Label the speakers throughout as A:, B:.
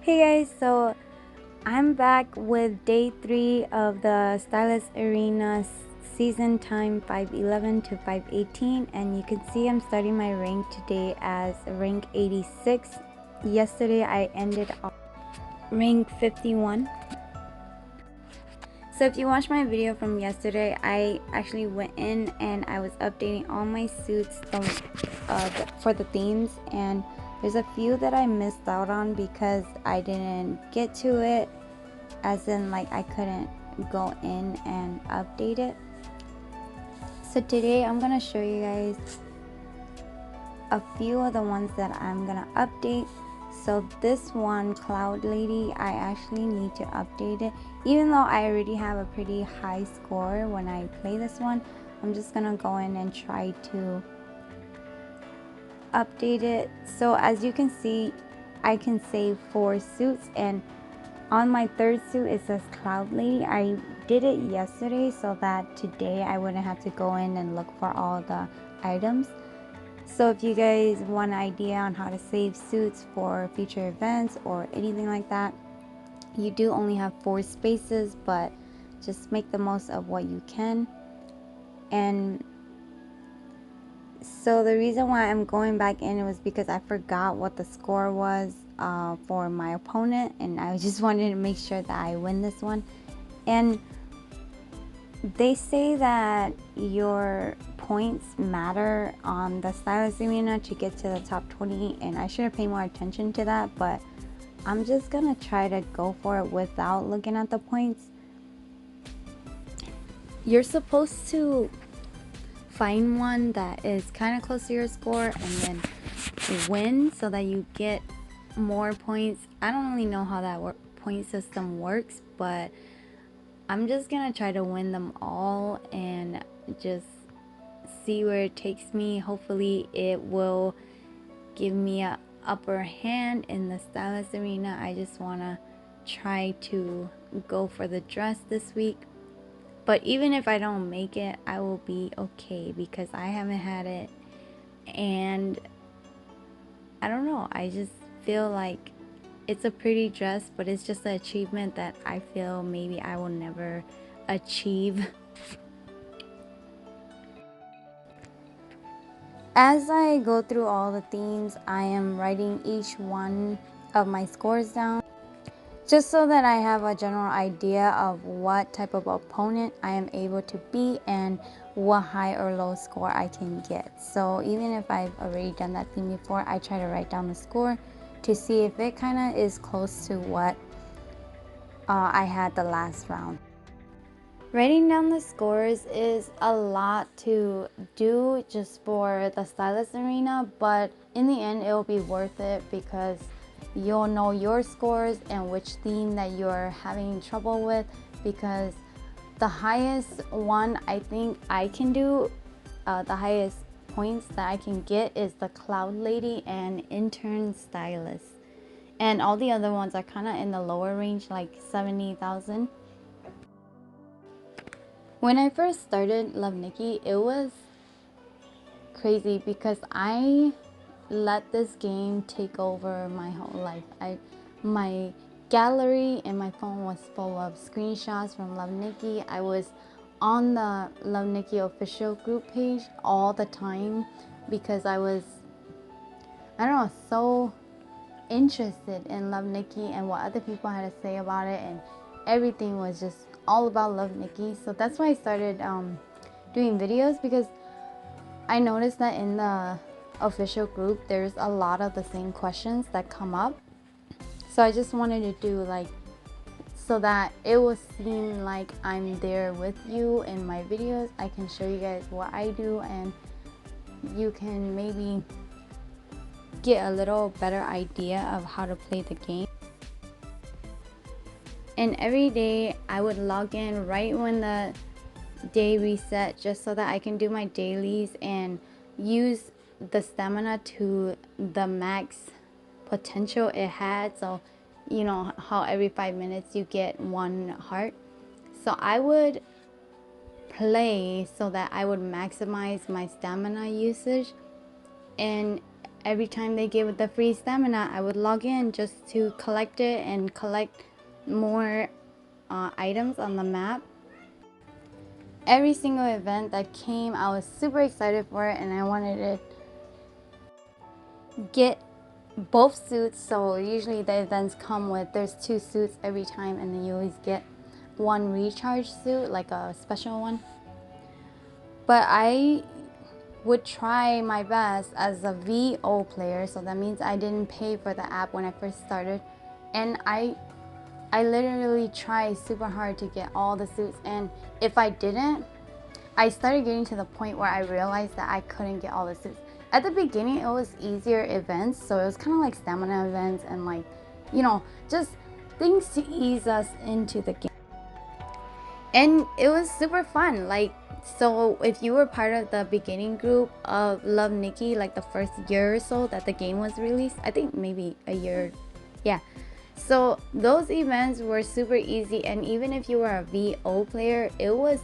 A: Hey guys, so I'm back with day 3 of the Stylists Arena season time 511 to 518, and you can see I'm starting my rank today as rank 86. Yesterday I ended on rank 51. So if you watched my video from yesterday, I actually went in and I was updating all my suits for the themes, and there's a few that I missed out on because I didn't get to it, as in like I couldn't go in and update it. So today I'm gonna show you guys a few of the ones that I'm gonna update. So this one, Cloud Lady, I actually need to update it. Even though I already have a pretty high score when I play this one, I'm just gonna go in and try to update it. So as you can see, I can save 4 suits, and on my 3rd suit it says Cloud Lady. I did it yesterday so that today I wouldn't have to go in and look for all the items. So if you guys want an idea on how to save suits for future events or anything like that, you do only have 4 spaces, but just make the most of what you can. And so the reason why I'm going back in was because I forgot what the score was for my opponent, and I just wanted to make sure that I win this one. And they say that your points matter on the Stylists Arena to get to the top 20, and I should have paid more attention to that, but I'm just gonna try to go for it without looking at the points. You're supposed to find one that is kind of close to your score and then win so that you get more points. I don't really know how that point system works, but I'm just gonna try to win them all and just see where it takes me. Hopefully it will give me a upper hand in the Stylist Arena. I just want to try to go for the dress this week, but even if I don't make it, I will be okay because I haven't had it, and I don't know, I just feel like it's a pretty dress, but it's just an achievement that I feel maybe I will never achieve. As I go through all the themes, I am writing each one of my scores down, just so that I have a general idea of what type of opponent I am able to beat and what high or low score I can get. So even if I've already done that theme before, I try to write down the score to see if it kind of is close to what I had the last round. Writing down the scores is a lot to do just for the Stylist Arena, but in the end it will be worth it because you'll know your scores and which theme that you're having trouble with, because the highest one I think I can do, the highest points that I can get is the Cloud Lady and Intern Stylist, and all the other ones are kind of in the lower range, like 70,000. When I first started Love Nikki, it was crazy because I let this game take over my whole life. My gallery in my phone was full of screenshots from Love Nikki. I was on the Love Nikki official group page all the time because I was, I don't know, so interested in Love Nikki and what other people had to say about it, and everything was just all about Love Nikki. So that's why I started doing videos, because I noticed that in the official group there's a lot of the same questions that come up. So I just wanted to do like, so that it will seem like I'm there with you in my videos. I can show you guys what I do, and you can maybe get a little better idea of how to play the game. And every day I would log in right when the day reset, just so that I can do my dailies and use the stamina to the max potential it had. So you know how every 5 minutes you get 1 heart, so I would play so that I would maximize my stamina usage. And every time they gave it the free stamina, I would log in just to collect it and collect more items on the map. Every single event that came, I was super excited for it, and I wanted to get both suits. So usually the events come with, there's 2 suits every time, and then you always get 1 recharge suit, like a special one. But I would try my best as a VO player, so that means I didn't pay for the app when I first started, and I literally tried super hard to get all the suits, and if I didn't, I started getting to the point where I realized that I couldn't get all the suits. At the beginning, it was easier events, so it was kind of like stamina events and, like, you know, just things to ease us into the game. And it was super fun. Like, so if you were part of the beginning group of Love Nikki, like the first year or so that the game was released, I think maybe a year, yeah. So those events were super easy, and even if you were a VO player, it was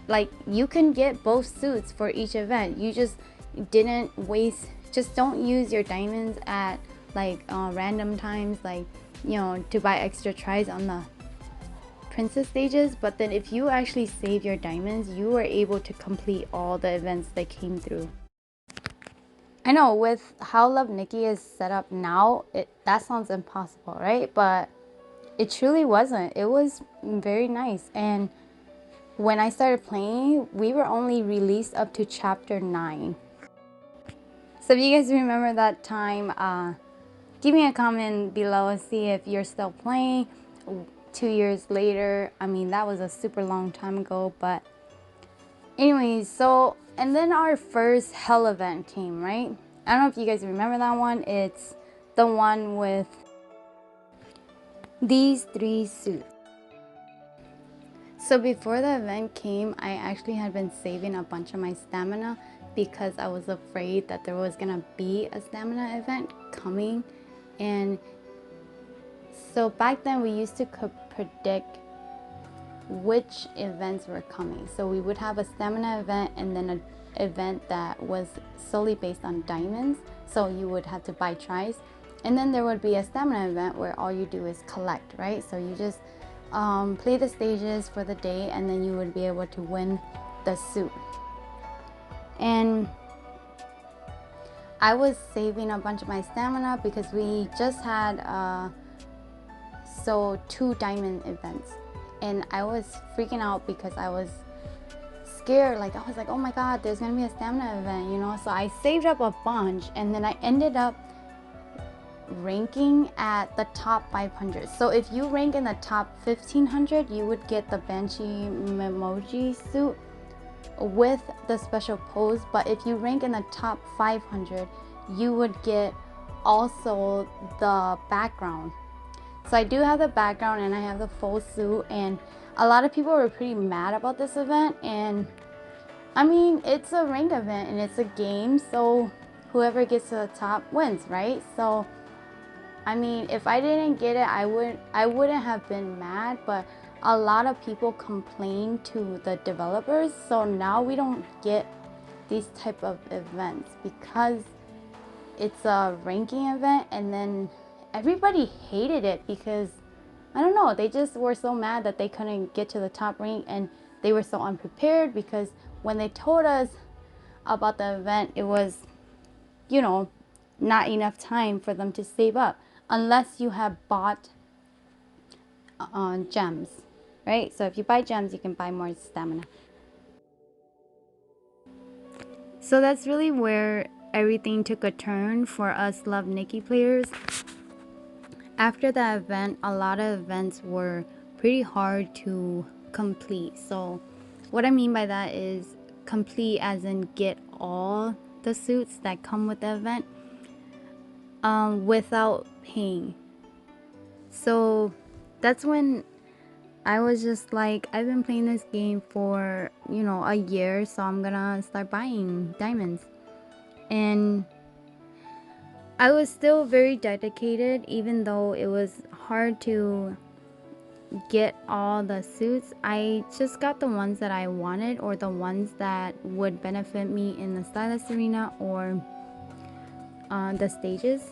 A: like you can get both suits for each event. You just didn't waste, just don't use your diamonds at like random times, like, you know, to buy extra tries on the princess stages. But then if you actually save your diamonds, you were able to complete all the events that came through. I know with how Love Nikki is set up now, that sounds impossible, right? But it truly wasn't. It was very nice. And when I started playing, we were only released up to chapter 9. So if you guys remember that time, give me a comment below and see if you're still playing 2 years later. I mean, that was a super long time ago, but anyways, so, and then our first hell event came, right? I don't know if you guys remember that one. It's the one with these 3 suits. So before the event came, I actually had been saving a bunch of my stamina because I was afraid that there was gonna be a stamina event coming. And so back then we used to predict which events were coming. So we would have a stamina event and then an event that was solely based on diamonds, so you would have to buy tries, and then there would be a stamina event where all you do is collect, right? So you just play the stages for the day, and then you would be able to win the suit. And I was saving a bunch of my stamina because we just had 2 diamond events, and I was freaking out because I was scared. Like, I was like, oh my god, there's gonna be a stamina event, you know? So I saved up a bunch, and then I ended up ranking at the top 500. So if you rank in the top 1500, you would get the Banshee Memoji suit with the special pose. But if you rank in the top 500, you would get also the background. So I do have the background and I have the full suit, and a lot of people were pretty mad about this event. And I mean, it's a rank event and it's a game, so whoever gets to the top wins, right? So I mean, if I didn't get it, I wouldn't have been mad, but a lot of people complained to the developers, so now we don't get these type of events because it's a ranking event. And then everybody hated it because, I don't know, they just were so mad that they couldn't get to the top rank, and they were so unprepared because when they told us about the event, it was, you know, not enough time for them to save up unless you have bought gems, right? So if you buy gems, you can buy more stamina. So that's really where everything took a turn for us Love Nikki players. After that event, a lot of events were pretty hard to complete. So what I mean by that is complete as in get all the suits that come with the event without paying. So that's when I was just like, I've been playing this game for, you know, a year, so I'm gonna start buying diamonds. And I was still very dedicated, even though it was hard to get all the suits. I just got the ones that I wanted, or the ones that would benefit me in the Stylists Arena, or the stages.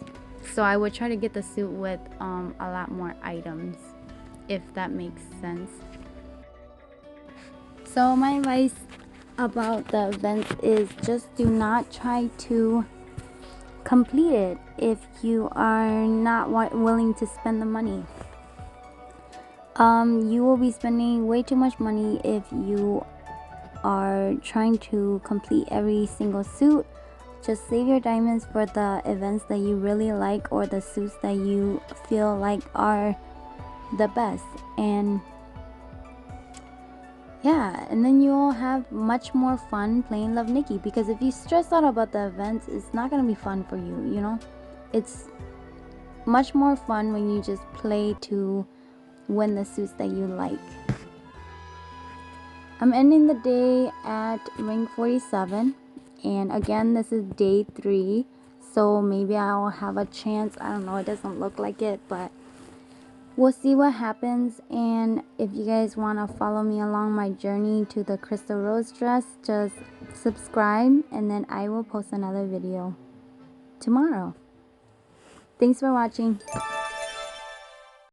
A: So I would try to get the suit with a lot more items, if that makes sense. So my advice about the events is just do not try to complete it if you are not willing to spend the money. You will be spending way too much money if you are trying to complete every single suit. Just save your diamonds for the events that you really like, or the suits that you feel like are the best. And yeah, and then you'll have much more fun playing Love Nikki, because if you stress out about the events, it's not gonna be fun for you, you know? It's much more fun when you just play to win the suits that you like. I'm ending the day at ring 47, and again, this is day 3, so maybe I'll have a chance. I don't know, it doesn't look like it, but we'll see what happens. And if you guys want to follow me along my journey to the crystal rose dress, just subscribe, and then I will post another video tomorrow. Thanks for watching.